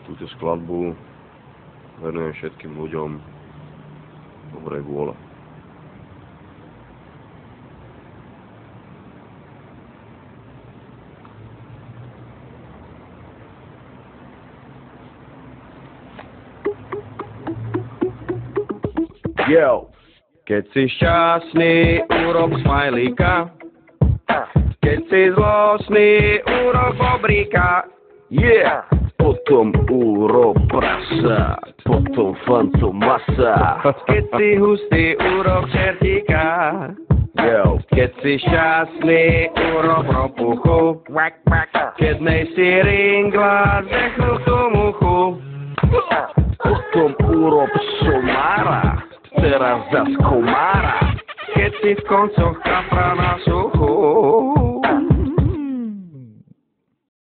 Túto skladbu venujem všetkým ľuďom dobrej vôle. Yo! Keď si šťastný, urob smajlíka. Keď si zlostný, urob bobríka. Yeah! Potom urob prasa, potom fantomasa. Keď si hustý, urob čertíka. Yo! Keď si šťastný, urob ropuchu. Keď nejsi ringla, zdechnú tú muchu. Potom urob somára. Teraz zas komára, keď si v koncoch kapra na suchu.